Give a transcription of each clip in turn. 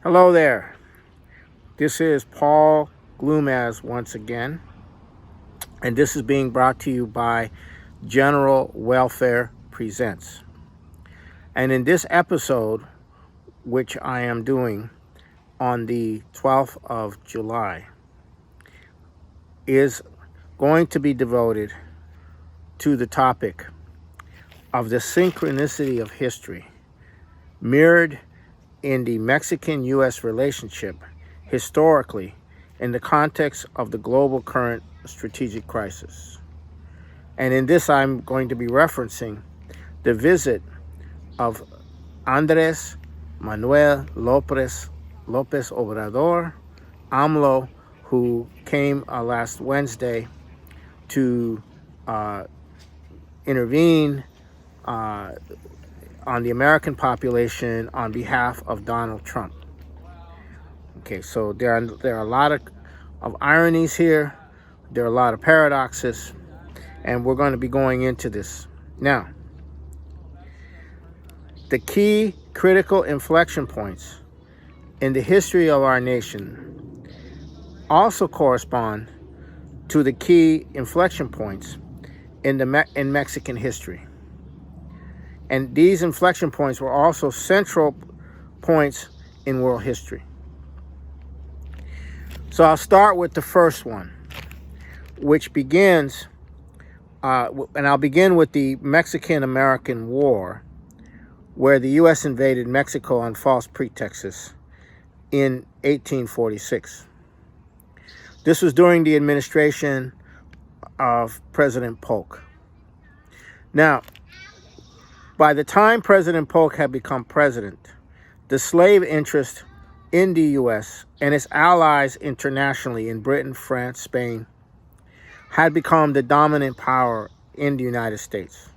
Hello there. This is Paul Glumaz once again, and this is being brought to you by General Welfare Presents. And in this episode, which I am doing on the 12th of July, is going to be devoted to the topic of the synchronicity of history mirrored in the Mexican-U.S. relationship historically in the context of the global current strategic crisis. And in this, I'm going to be referencing the visit of Andrés, Manuel, López Obrador, AMLO, who came last Wednesday to intervene on the American population on behalf of Donald Trump. Okay, so there are a lot of ironies here. There are a lot of paradoxes, and we're going to be going into this. Now, the key critical inflection points in the history of our nation also correspond to the key inflection points in Mexican history. And these inflection points were also central points in world history. So I'll start with the first one, which begins, and I'll begin with the Mexican-American War, where the U.S. invaded Mexico on false pretexts in 1846. This was during the administration of President Polk. Now, by the time President Polk had become president, the slave interest in the U.S. and its allies internationally in Britain, France, Spain, had become the dominant power in the United States.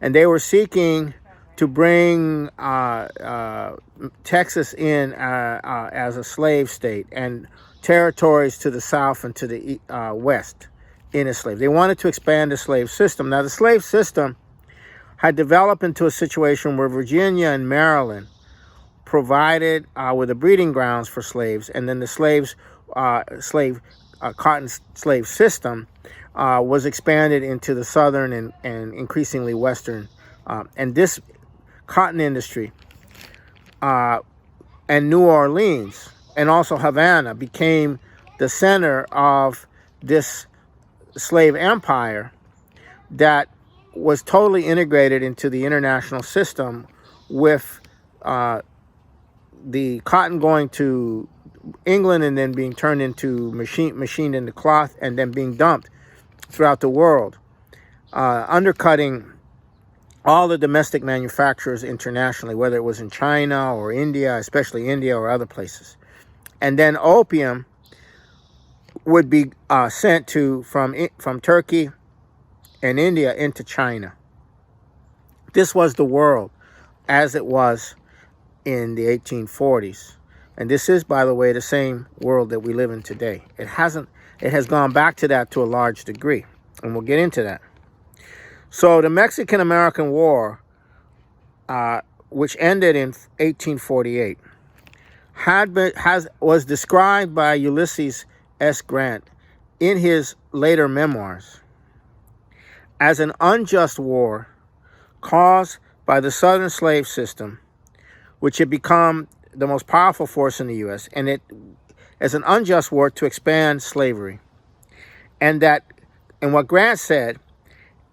And they were seeking to bring Texas in as a slave state and territories to the south and to the west in a slave. They wanted to expand the slave system. Now, the slave system had developed into a situation where Virginia and Maryland provided were the breeding grounds for slaves, and then the cotton slave system was expanded into the southern and increasingly western, and this cotton industry and New Orleans and also Havana became the center of this slave empire that was totally integrated into the international system, with the cotton going to England and then being turned into machined into cloth and then being dumped throughout the world, undercutting all the domestic manufacturers internationally, whether it was in China or India, especially India or other places. And then opium would be sent from Turkey and India into China. This was the world as it was in the 1840s. And this is, by the way, the same world that we live in today. It has gone back to that to a large degree, and we'll get into that. So the Mexican-American War, which ended in 1848, was described by Ulysses S. Grant in his later memoirs as an unjust war caused by the Southern slave system, which had become the most powerful force in the U.S., and it as an unjust war to expand slavery. And what Grant said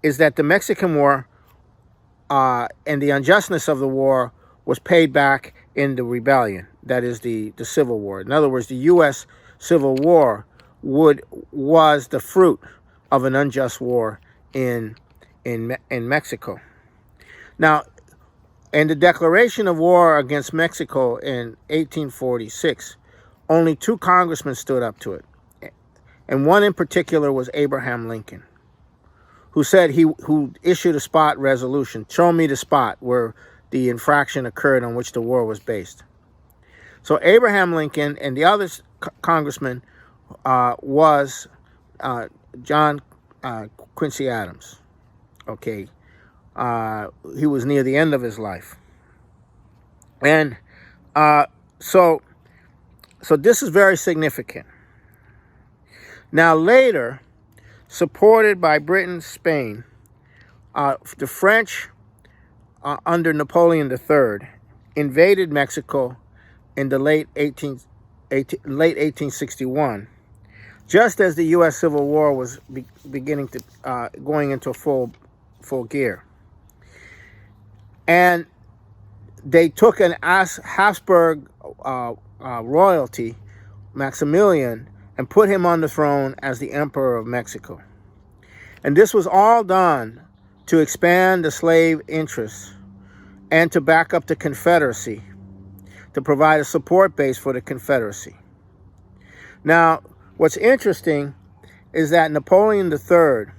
is that the Mexican War and the unjustness of the war was paid back in the rebellion, that is the Civil War. In other words, the U.S. Civil War was the fruit of an unjust war in Mexico. Now, in the declaration of war against Mexico in 1846, only 2 congressmen stood up to it. And one in particular was Abraham Lincoln, who issued a spot resolution. Show me the spot where the infraction occurred on which the war was based. So Abraham Lincoln and the other congressman was John Quincy Adams. Okay, he was near the end of his life. And so this is very significant. Now later, supported by Britain, Spain, the French under Napoleon III invaded Mexico in the late 1861, just as the U.S. Civil War was beginning to going into full gear. And they took an Habsburg royalty, Maximillian, and put him on the throne as the Emperor of Mexico. And this was all done to expand the slave interests and to back up the Confederacy, to provide a support base for the Confederacy. Now, what's interesting is that Napoleon III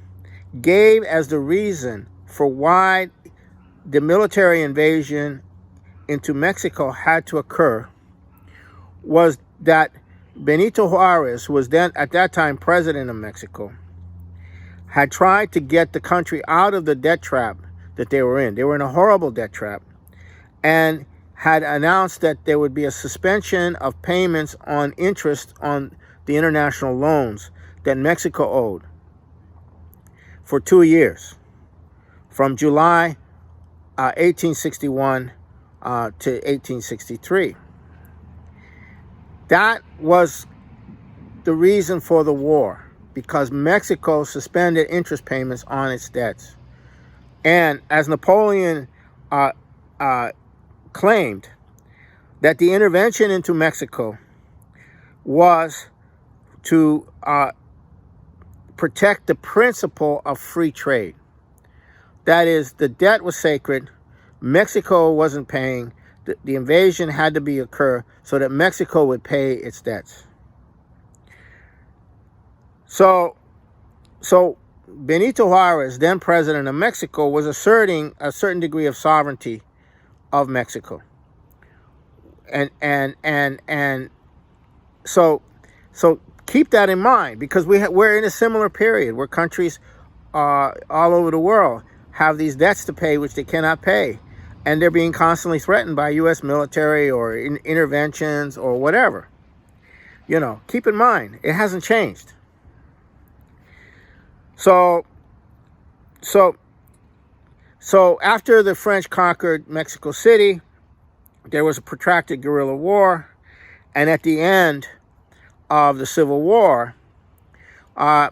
gave as the reason for why the military invasion into Mexico had to occur was that Benito Juárez, who was then at that time president of Mexico, had tried to get the country out of the debt trap that they were in. They were in a horrible debt trap, and had announced that there would be a suspension of payments on interest on the international loans that Mexico owed for 2 years, from July 1861 to 1863. That was the reason for the war, because Mexico suspended interest payments on its debts. And as Napoleon claimed, that the intervention into Mexico was to protect the principle of free trade. That is, the debt was sacred. Mexico wasn't paying. The invasion had to occur so that Mexico would pay its debts. So Benito Juárez, then president of Mexico, was asserting a certain degree of sovereignty of Mexico. And so keep that in mind, because we're in a similar period where countries all over the world have these debts to pay which they cannot pay, and they're being constantly threatened by U.S. military or interventions or whatever. You know, keep in mind, it hasn't changed. So after the French conquered Mexico City, there was a protracted guerrilla war, and at the end of the Civil War,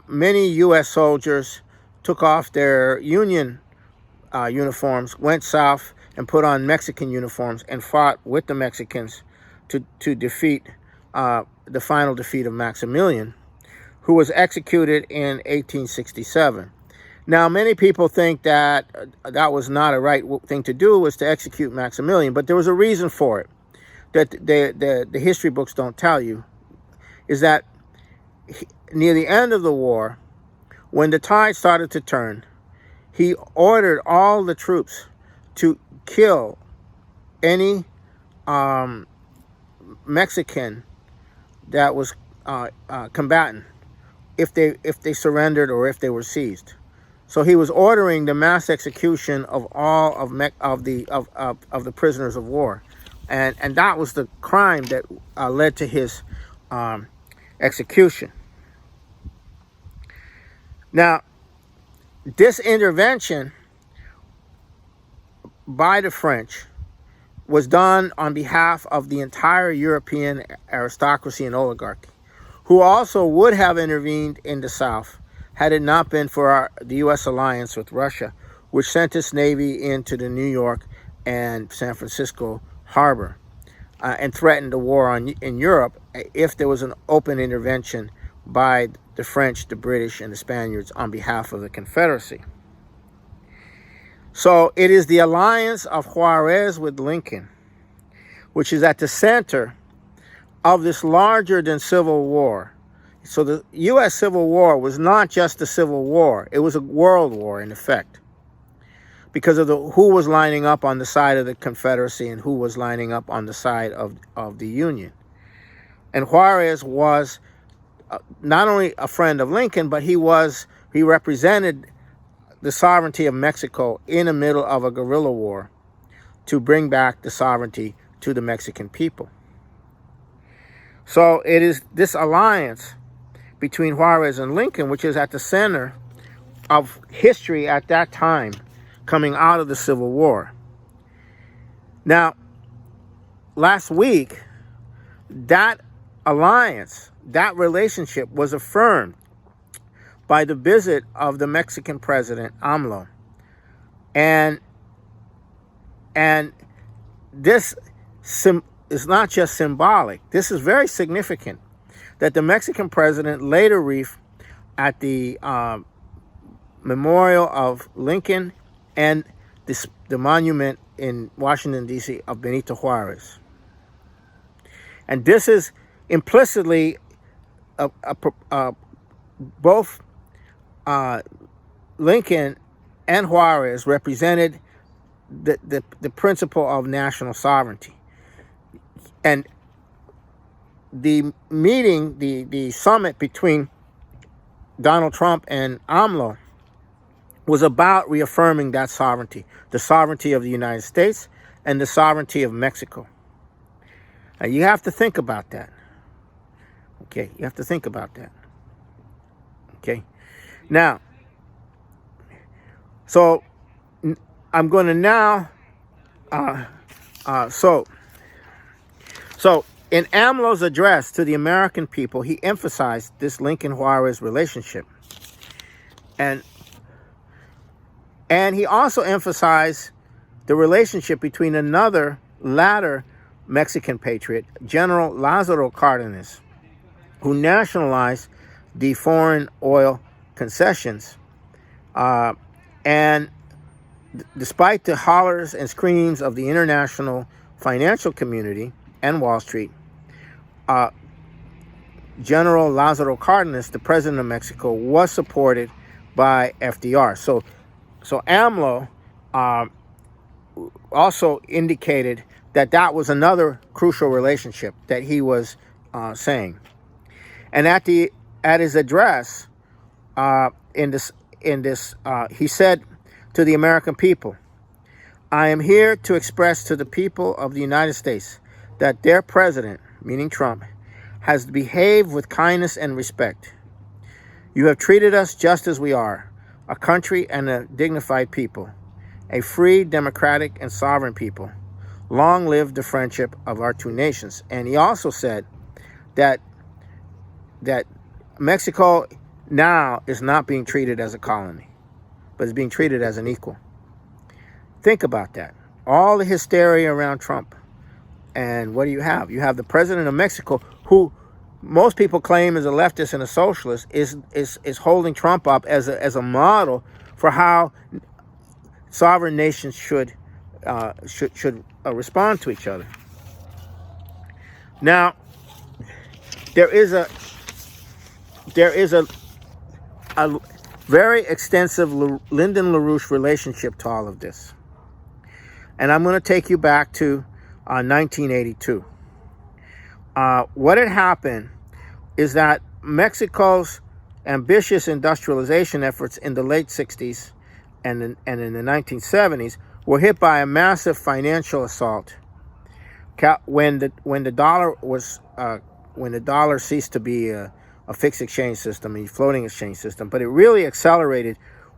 many U.S. soldiers took off their Union uniforms, went south, and put on Mexican uniforms and fought with the Mexicans to defeat the final defeat of Maximillian, who was executed in 1867. Now, many people think that that was not a right thing to do, was to execute Maximillian, but there was a reason for it that the history books don't tell you, is that near the end of the war, when the tide started to turn, he ordered all the troops to kill any Mexican that was combatant if they surrendered or if they were seized. So he was ordering the mass execution of all of the prisoners of war, and that was the crime that led to his execution. Now, this intervention by the French was done on behalf of the entire European aristocracy and oligarchy, who also would have intervened in the South had it not been for the U.S. alliance with Russia, which sent its navy into the New York and San Francisco harbor and threatened the war in Europe if there was an open intervention by the French, the British, and the Spaniards on behalf of the Confederacy. So it is the alliance of Juárez with Lincoln, which is at the center of this larger than civil war. So the U.S. Civil War was not just a civil war. It was a world war, in effect, because of who was lining up on the side of the Confederacy and who was lining up on the side of the Union. And Juárez was not only a friend of Lincoln, but he represented the sovereignty of Mexico in the middle of a guerrilla war to bring back the sovereignty to the Mexican people. So it is this alliance between Juárez and Lincoln, which is at the center of history at that time, coming out of the Civil War. Now, last week, that alliance, that relationship was affirmed by the visit of the Mexican president, AMLO. And this is not just symbolic. This is very significant that the Mexican president laid a wreath at the memorial of Lincoln and the monument in Washington, D.C. of Benito Juárez. And this is implicitly both Lincoln and Juárez represented the principle of national sovereignty. And the meeting, the summit between Donald Trump and AMLO was about reaffirming that sovereignty, the sovereignty of the United States and the sovereignty of Mexico. Now, you have to think about that. Okay, you have to think about that. Okay, now, so I'm going to now, so in AMLO's address to the American people, he emphasized this Lincoln-Juárez relationship. And he also emphasized the relationship between another latter Mexican patriot, General Lázaro Cárdenas, who nationalized the foreign oil concessions. And despite the hollers and screams of the international financial community and Wall Street, General Lázaro Cárdenas, the president of Mexico, was supported by FDR. So AMLO also indicated that was another crucial relationship that he was saying. And at his address, he said to the American people, "I am here to express to the people of the United States that their president, meaning Trump, has behaved with kindness and respect. You have treated us just as we are, a country and a dignified people, a free, democratic, and sovereign people. Long live the friendship of our two nations." And he also said that Mexico now is not being treated as a colony, but is being treated as an equal. Think about that. All the hysteria around Trump. And what do you have? You have the president of Mexico, who most people claim is a leftist and a socialist, is holding Trump up as a model for how sovereign nations should respond to each other. Now, there is a very extensive Lyndon LaRouche relationship to all of this. And I'm going to take you back to 1982. What had happened is that Mexico's ambitious industrialization efforts in the late 60s and in the 1970s were hit by a massive financial assault. When the dollar ceased to be a fixed exchange system, a floating exchange system, but it really accelerated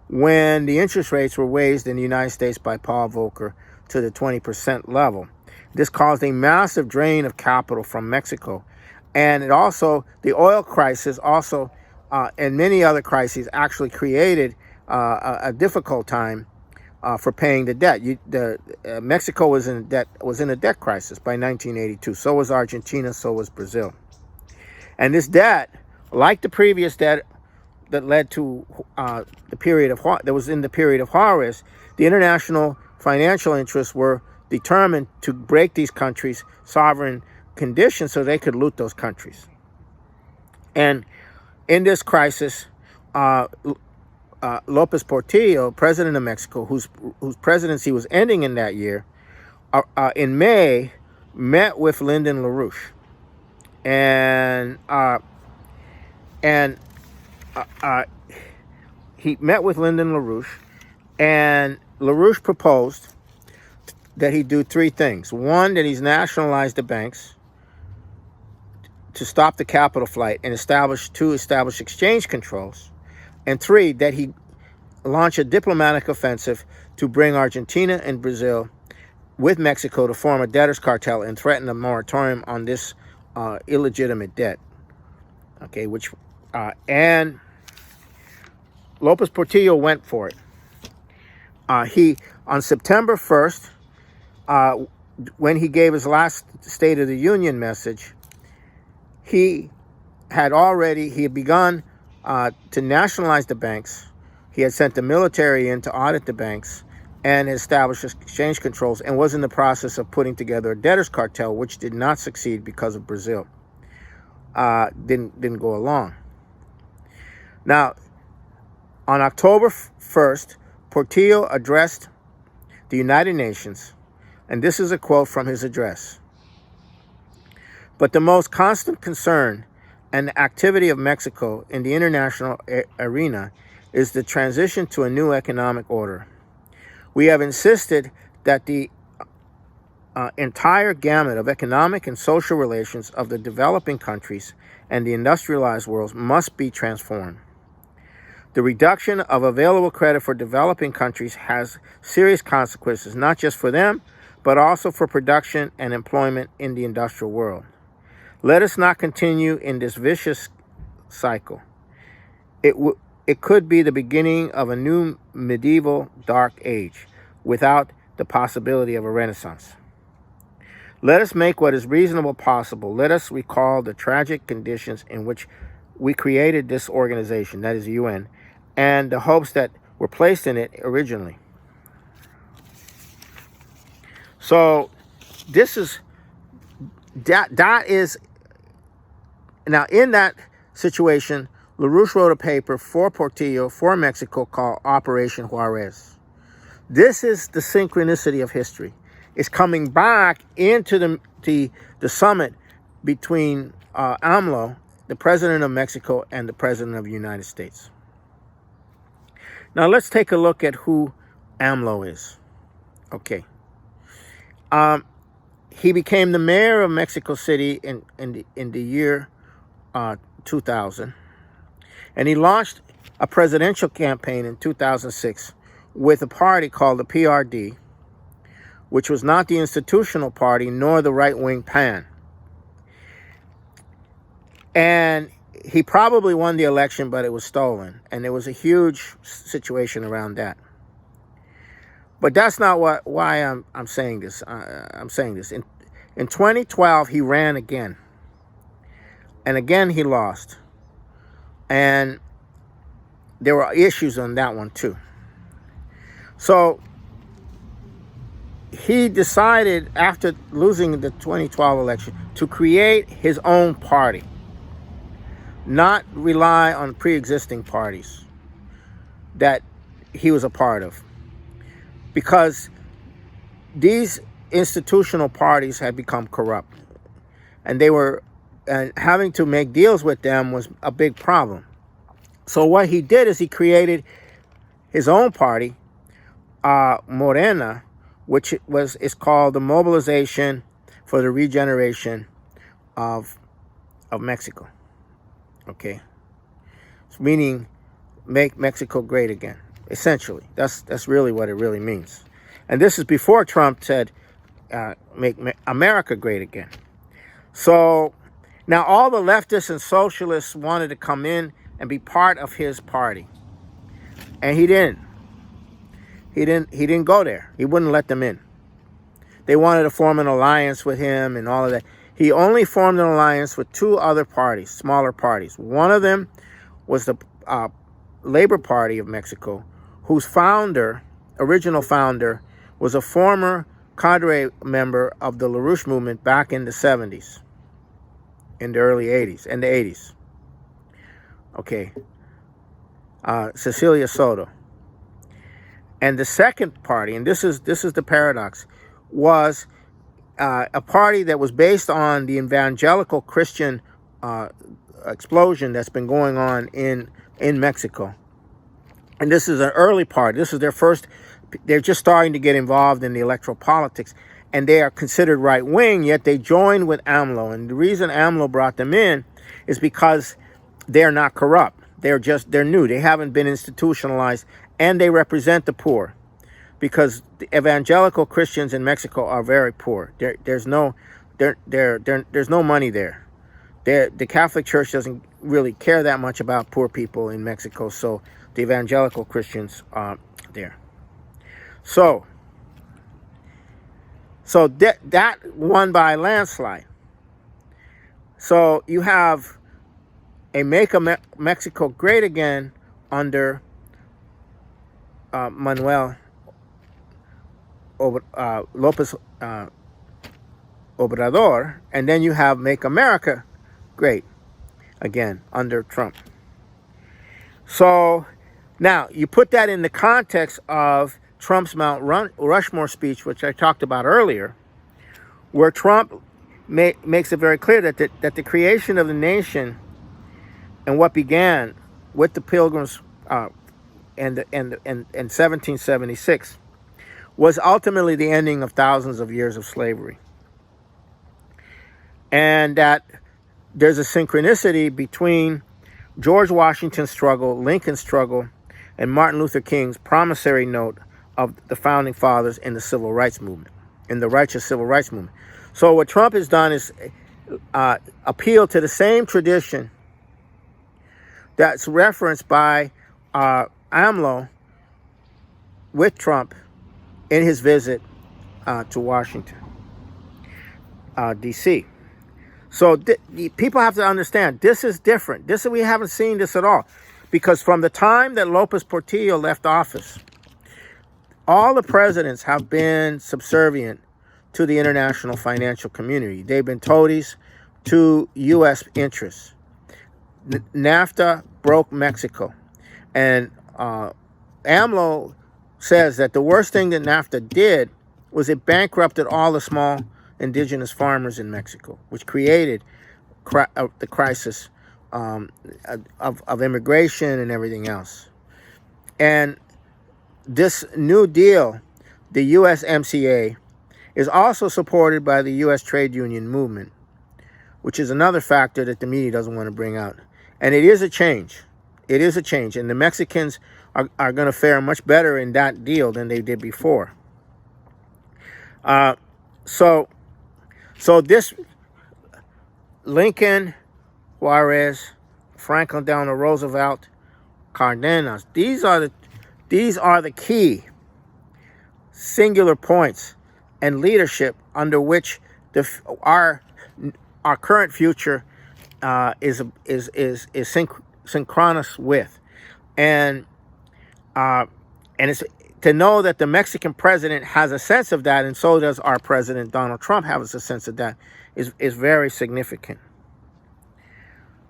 when the interest rates were raised in the United States by Paul Volcker to the 20% level. This caused a massive drain of capital from Mexico. And it also, the oil crisis also, and many other crises actually created a difficult time for paying the debt. Mexico was in a debt crisis by 1982. So was Argentina, so was Brazil. And this debt, like the previous debt that led to the period of Juárez, the international financial interests were determined to break these countries' sovereign conditions so they could loot those countries. And in this crisis, López Portillo, president of Mexico, whose presidency was ending in that year, in May, met with Lyndon LaRouche. And he met with Lyndon LaRouche, and LaRouche proposed that he do three things. One, that he's nationalized the banks. to stop the capital flight and establish exchange controls. And 3, that he launch a diplomatic offensive to bring Argentina and Brazil with Mexico to form a debtors cartel and threaten a moratorium on this illegitimate debt. Okay, and López Portillo went for it. He, on September 1st, when he gave his last State of the Union message, he had begun to nationalize the banks. He had sent the military in to audit the banks and establish exchange controls, and was in the process of putting together a debtors cartel, which did not succeed because of Brazil. Didn't go along. Now, on October 1st, Portillo addressed the United Nations, and this is a quote from his address. "But the most constant concern and activity of Mexico in the international arena is the transition to a new economic order. We have insisted that the entire gamut of economic and social relations of the developing countries and the industrialized world must be transformed. The reduction of available credit for developing countries has serious consequences, not just for them, but also for production and employment in the industrial world. Let us not continue in this vicious cycle. It could be the beginning of a new medieval dark age without the possibility of a renaissance. Let us make what is reasonable possible. Let us recall the tragic conditions in which we created this organization, that is the UN, and the hopes that were placed in it originally." So this is that is now in that situation. LaRouche wrote a paper for Portillo, for Mexico, called Operation Juárez. This is the synchronicity of history. It's coming back into the summit between AMLO, the president of Mexico, and the president of the United States. Now let's take a look at who AMLO is. Okay. He became the mayor of Mexico City in the year 2000. And he launched a presidential campaign in 2006 with a party called the PRD, which was not the institutional party nor the right-wing PAN. And he probably won the election, but it was stolen. And there was a huge situation around that. But that's not why I'm saying this. I'm saying this. In 2012, he ran again. And again, he lost. And there were issues on that one, too. So he decided, after losing the 2012 election, to create his own party, not rely on pre-existing parties that he was a part of. Because these institutional parties had become corrupt. And they were... and having to make deals with them was a big problem. So what he did is he created his own party, Morena, which is called the Mobilization for the Regeneration of Mexico. Okay, meaning make Mexico great again. Essentially, that's really what it really means. And this is before Trump said, "Make America great again." So now all the leftists and socialists wanted to come in and be part of his party, and he didn't. He didn't go there. He wouldn't let them in. They wanted to form an alliance with him and all of that. He only formed an alliance with 2 other parties, smaller parties. One of them was the Labor Party of Mexico, whose original founder, was a former cadre member of the LaRouche movement back in the 70s, in the early 80s, and the 80s. Okay. Cecilia Soto. And the second party, and this is the paradox, was a party that was based on the evangelical Christian explosion that's been going on in Mexico. And this is an early party. This is their first. They're just starting to get involved in the electoral politics. and they are considered right-wing, yet they joined with AMLO. And the reason AMLO brought them in is because they're not corrupt. They're new. They haven't been institutionalized, and they represent the poor, because the evangelical Christians in Mexico are very poor. There's no money there. The Catholic Church doesn't really care that much about poor people in Mexico, so the evangelical Christians are there. So that won by a landslide. So you have a Make Mexico Great Again under Manuel López Obrador, and then you have Make America Great Again under Trump. So now you put that in the context of Trump's Mount Rushmore speech, which I talked about earlier, where Trump makes it very clear that the creation of the nation and what began with the Pilgrims in 1776 was ultimately the ending of thousands of years of slavery, and that there's a synchronicity between George Washington's struggle, Lincoln's struggle, and Martin Luther King's promissory note of the founding fathers in the civil rights movement, in the righteous civil rights movement. So what Trump has done is appeal to the same tradition that's referenced by AMLO with Trump in his visit to Washington, D.C. So people have to understand, this is different. We haven't seen this at all. Because from the time that López Portillo left office, all the presidents have been subservient to the international financial community. They've been toadies to U.S. interests. NAFTA broke Mexico. And AMLO says that the worst thing that NAFTA did was it bankrupted all the small indigenous farmers in Mexico, which created the crisis of immigration and everything else. And this new deal, the USMCA, is also supported by the U.S. trade union movement, which is another factor that the media doesn't want to bring out. And it is a change. It is a change. And the Mexicans are going to fare much better in that deal than they did before. So this Lincoln, Juárez, Franklin Delano Roosevelt, Cardenas, these are the key singular points and leadership under which our current future is synchronous with, and it's to know that the Mexican president has a sense of that, and so does our president Donald Trump has a sense of that, is very significant.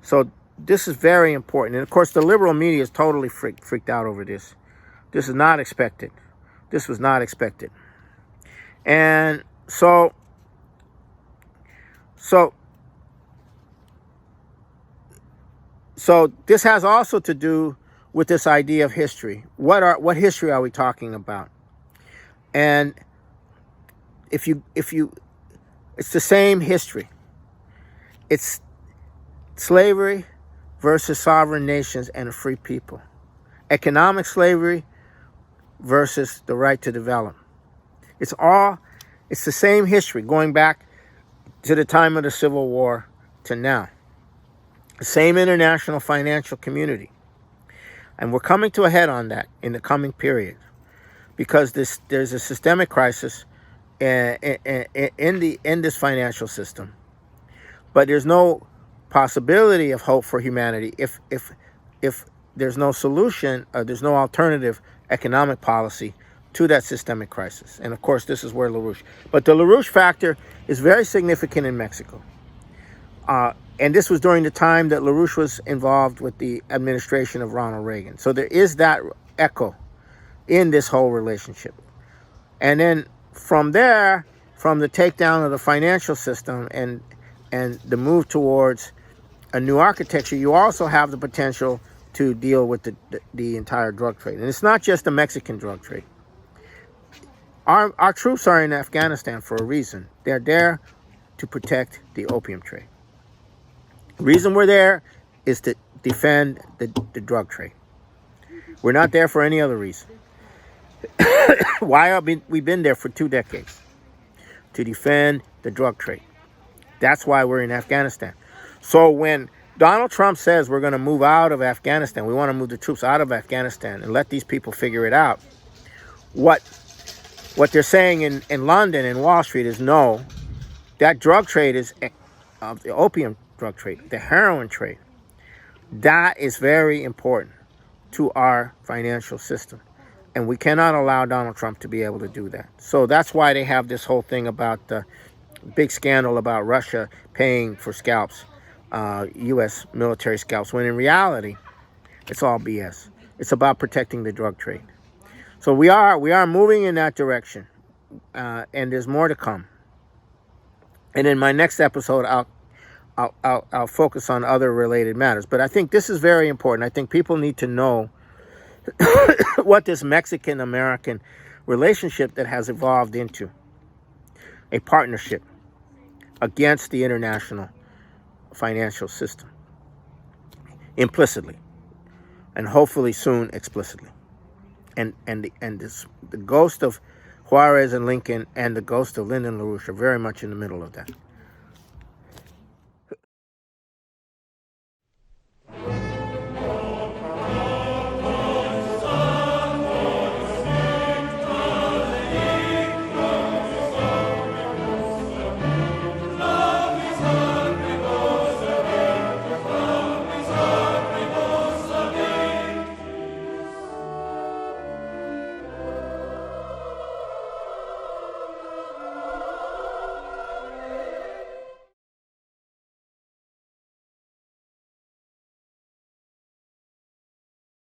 So this is very important, and of course the liberal media is totally freaked out over this. This is not expected. This was not expected. And so this has also to do with this idea of history. What history are we talking about? And if you it's the same history. It's slavery versus sovereign nations and a free people. Economic slavery versus the right to develop. It's the same history going back to the time of the Civil War to now. The same international financial community. And we're coming to a head on that in the coming period, because there's a systemic crisis in this financial system. But there's no possibility of hope for humanity if there's no solution, there's no alternative economic policy to that systemic crisis. And of course, this is where LaRouche. But the LaRouche factor is very significant in Mexico. And this was during the time that LaRouche was involved with the administration of Ronald Reagan. So there is that echo in this whole relationship. And then from there, from the takedown of the financial system and the move towards a new architecture, you also have the potential to deal with the entire drug trade. And it's not just the Mexican drug trade. Our troops are in Afghanistan for a reason. They're there to protect the opium trade. The reason we're there is to defend the drug trade. We're not there for any other reason. Why have we been there for 2 decades? To defend the drug trade. That's why we're in Afghanistan. So when Donald Trump says we're going to move out of Afghanistan, we want to move the troops out of Afghanistan and let these people figure it out, what they're saying in London and Wall Street is no, that drug trade is the opium drug trade, the heroin trade. That is very important to our financial system. And we cannot allow Donald Trump to be able to do that. So that's why they have this whole thing about the big scandal about Russia paying for scalps, U.S. military scalps, when in reality, it's all BS. It's about protecting the drug trade. So we are moving in that direction, and there's more to come. And in my next episode, I'll focus on other related matters. But I think this is very important. I think people need to know what this Mexican-American relationship that has evolved into a partnership against the international financial system, implicitly, and hopefully soon explicitly. And the ghost of Juárez and Lincoln and the ghost of Lyndon LaRouche are very much in the middle of that.